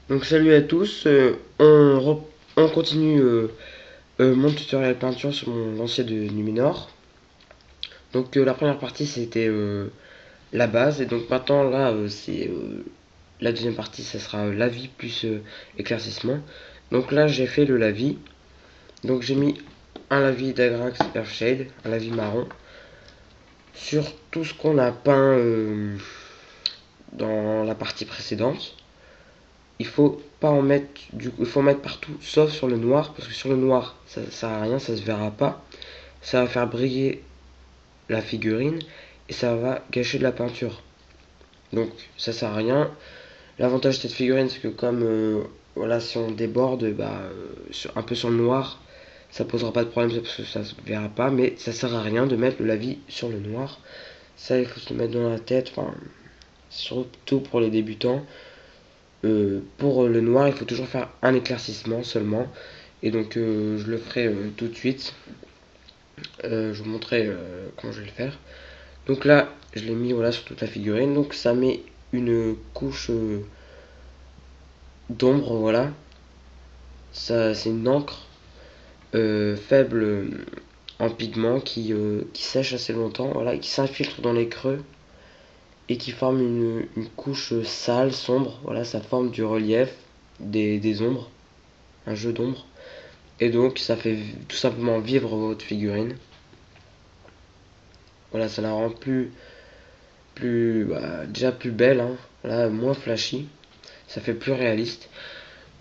Donc salut à tous, on continue mon tutoriel peinture sur mon lancier de Numenor. Donc la première partie c'était la base et donc maintenant là c'est la deuxième partie, ça sera lavis plus éclaircissement. Donc là j'ai fait le lavis, donc j'ai mis un lavis d'Agrax Earthshade, un lavis marron sur tout ce qu'on a peint dans la partie précédente. Il faut pas en mettre il faut en mettre partout sauf sur le noir parce que sur le noir ça sert à rien, ça se verra pas, ça va faire briller la figurine et ça va gâcher de la peinture, donc ça sert à rien. L'avantage de cette figurine c'est que comme voilà, si on déborde un peu sur le noir, ça posera pas de problème parce que ça se verra pas, mais ça sert à rien de mettre le lavis sur le noir. Ça, il faut se le mettre dans la tête, enfin surtout pour les débutants. Pour le noir, il faut toujours faire un éclaircissement seulement. Et donc, je le ferai tout de suite. Je vous montrerai comment je vais le faire. Donc là, je l'ai mis voilà, sur toute la figurine. Donc, ça met une couche d'ombre. Voilà. Ça, c'est une encre faible en pigment qui sèche assez longtemps. Voilà, et qui s'infiltre dans les creux. Et qui forme une couche sale, sombre. Voilà, ça forme du relief, des ombres. Un jeu d'ombres. Et donc ça fait tout simplement vivre votre figurine. Voilà, ça la rend déjà plus belle, hein. Là, moins flashy. Ça fait plus réaliste.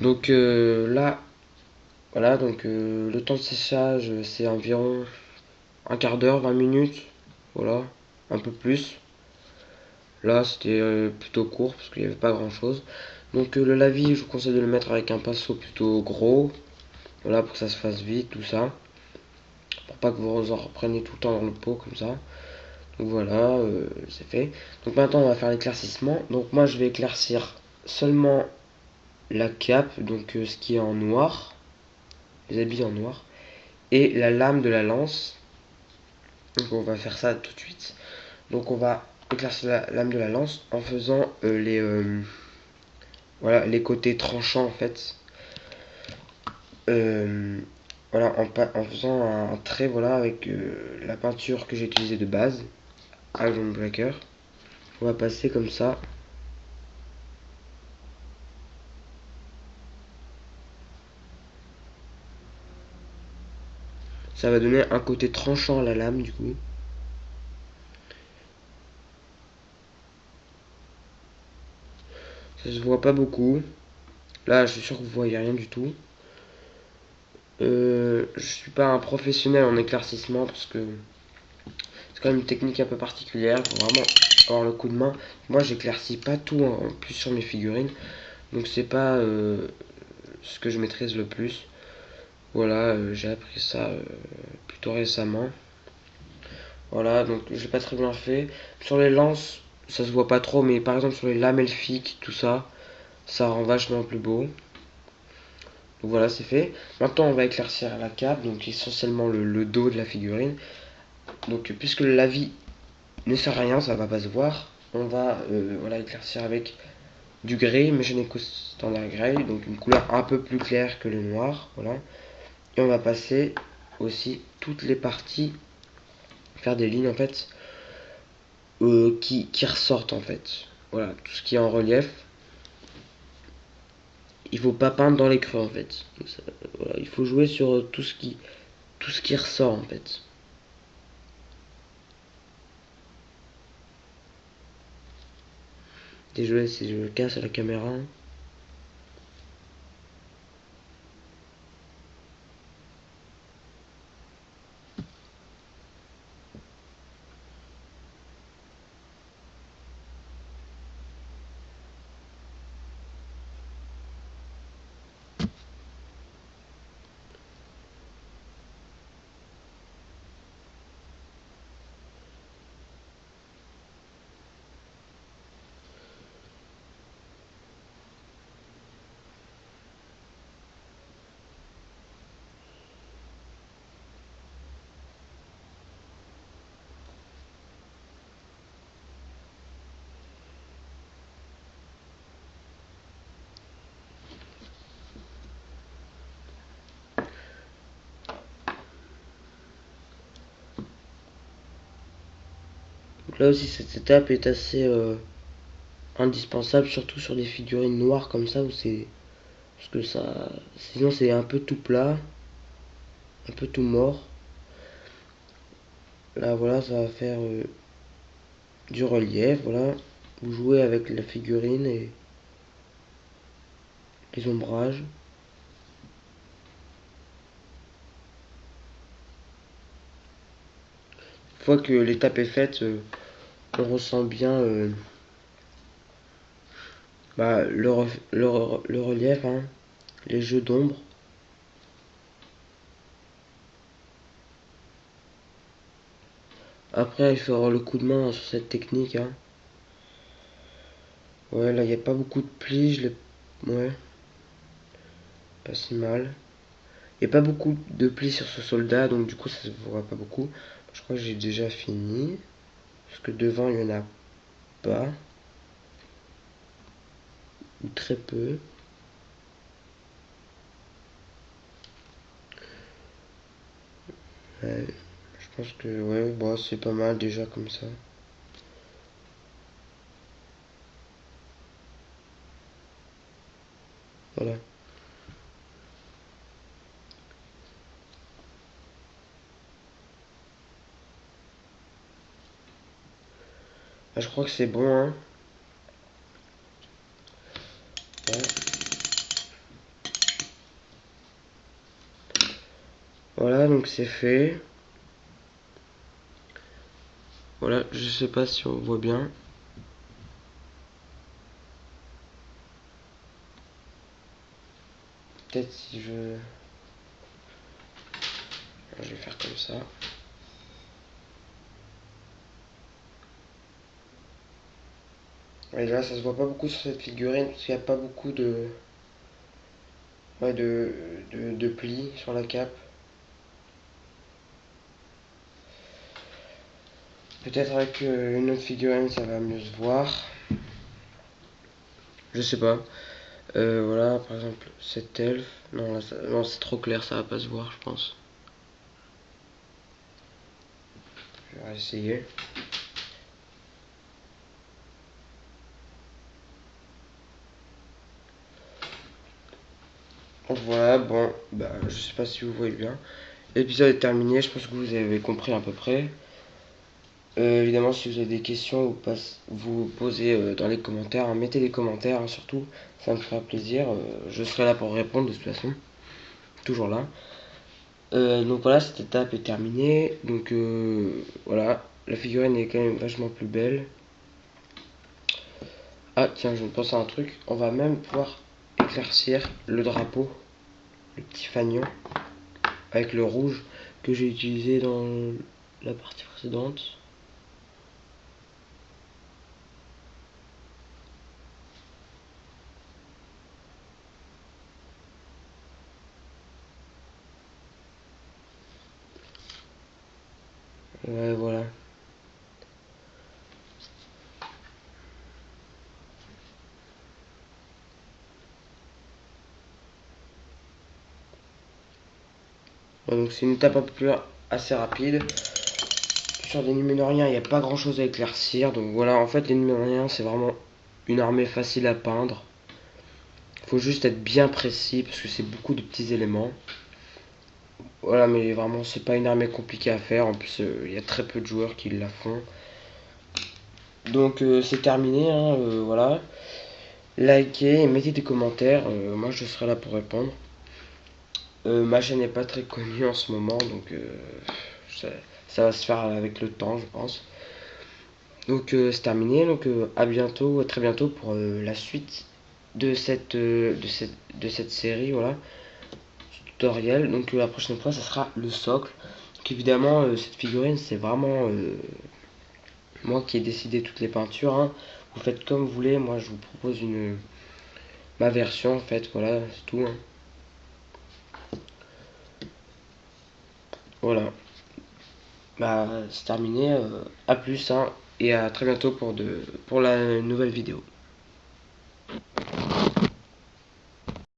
Donc là, voilà, donc le temps de séchage c'est environ un quart d'heure, 20 minutes. Voilà, un peu plus. Là, c'était plutôt court parce qu'il n'y avait pas grand chose. Donc le lavis, je vous conseille de le mettre avec un pinceau plutôt gros. Voilà, pour que ça se fasse vite, tout ça. Pour pas que vous en repreniez tout le temps dans le pot comme ça. Donc voilà, c'est fait. Donc maintenant on va faire l'éclaircissement. Donc moi je vais éclaircir seulement la cape, donc ce qui est en noir, les habits en noir, et la lame de la lance. Donc on va faire ça tout de suite. Donc on va éclaircir la lame de la lance en faisant voilà, les côtés tranchants en fait. Euh, voilà, en faisant un trait voilà, avec la peinture que j'ai utilisée de base, Iron Breaker. On va passer comme ça. Ça va donner un côté tranchant à la lame du coup. Ça se voit pas beaucoup. Là, je suis sûr que vous voyez rien du tout. Je suis pas un professionnel en éclaircissement parce que c'est quand même une technique un peu particulière. Il faut vraiment avoir le coup de main. Moi, j'éclaircis pas tout en plus sur mes figurines, donc c'est pas ce que je maîtrise le plus. Voilà, j'ai appris ça plutôt récemment. Voilà, donc je l'ai pas très bien fait. Sur les lances, ça se voit pas trop, mais par exemple sur les lames elfiques, tout ça, ça rend vachement plus beau. Donc voilà, c'est fait. Maintenant, on va éclaircir la cape, donc essentiellement le dos de la figurine. Donc, puisque le lavis ne sert à rien, ça va pas se voir, on va voilà, éclaircir avec du gris, mais je n'ai que standard gray, donc une couleur un peu plus claire que le noir. Voilà. Et on va passer aussi toutes les parties, faire des lignes en fait, qui ressortent en fait. Voilà, tout ce qui est en relief. Il faut pas peindre dans les creux en fait. Donc ça, voilà, il faut jouer sur tout ce qui ressort en fait. Désolé si je casse à la caméra. Donc là aussi cette étape est assez indispensable, surtout sur des figurines noires comme ça où c'est parce que ça sinon c'est un peu tout plat, un peu tout mort. Là voilà, ça va faire du relief, voilà. Vous jouez avec la figurine et les ombrages. Une fois que l'étape est faite, on ressent bien le relief, hein, les jeux d'ombre. Après, il faut avoir le coup de main sur cette technique. Hein. Ouais, là, il n'y a pas beaucoup de plis. Ouais, pas si mal. Il n'y a pas beaucoup de plis sur ce soldat, donc du coup, ça se voit pas beaucoup. Je crois que j'ai déjà fini. Parce que devant, il n'y en a pas. Ou très peu. Ouais, je pense que, ouais, bon, c'est pas mal déjà comme ça. Voilà. Ah, je crois que c'est bon, hein. Ouais. Voilà, donc c'est fait. Voilà, je sais pas si on voit bien. Peut-être si je vais faire comme ça. Et là, ça se voit pas beaucoup sur cette figurine parce qu'il n'y a pas beaucoup ouais, de plis sur la cape. Peut-être avec une autre figurine, ça va mieux se voir. Je sais pas. Voilà, par exemple, cet elfe. Non, là, non, c'est trop clair, ça va pas se voir, je pense. Je vais essayer. Voilà, bon, bah, je sais pas si vous voyez bien. L'épisode est terminé, je pense que vous avez compris à peu près. Évidemment, si vous avez des questions, vous posez dans les commentaires. Hein, mettez des commentaires, hein, surtout, ça me fera plaisir. Je serai là pour répondre de toute façon, toujours là. Donc voilà, cette étape est terminée. Donc voilà, la figurine est quand même vachement plus belle. Ah tiens, je me pense à un truc. On va même pouvoir éclaircir le drapeau, le petit fanion, avec le rouge que j'ai utilisé dans la partie précédente. Ouais, voilà. Ouais, donc c'est une étape un peu plus assez rapide. Sur des Numénoriens, il n'y a pas grand chose à éclaircir. Donc voilà, en fait, les Numénoriens, c'est vraiment une armée facile à peindre. Il faut juste être bien précis parce que c'est beaucoup de petits éléments. Voilà, mais vraiment, c'est pas une armée compliquée à faire. En plus, il y a très peu de joueurs qui la font. Donc, c'est terminé. Hein, voilà. Likez et mettez des commentaires. Moi, je serai là pour répondre. Ma chaîne n'est pas très connue en ce moment, donc ça, ça va se faire avec le temps, je pense. Donc, c'est terminé. Donc, à bientôt, à très bientôt pour la suite de cette série. Voilà. Tutoriel. Donc la prochaine fois, ça sera le socle. Donc évidemment, cette figurine, c'est vraiment moi qui ai décidé toutes les peintures. Hein. Vous faites comme vous voulez. Moi, je vous propose ma version en fait. Voilà, c'est tout. Hein. Voilà. Bah, c'est terminé. À plus hein, et à très bientôt pour la nouvelle vidéo.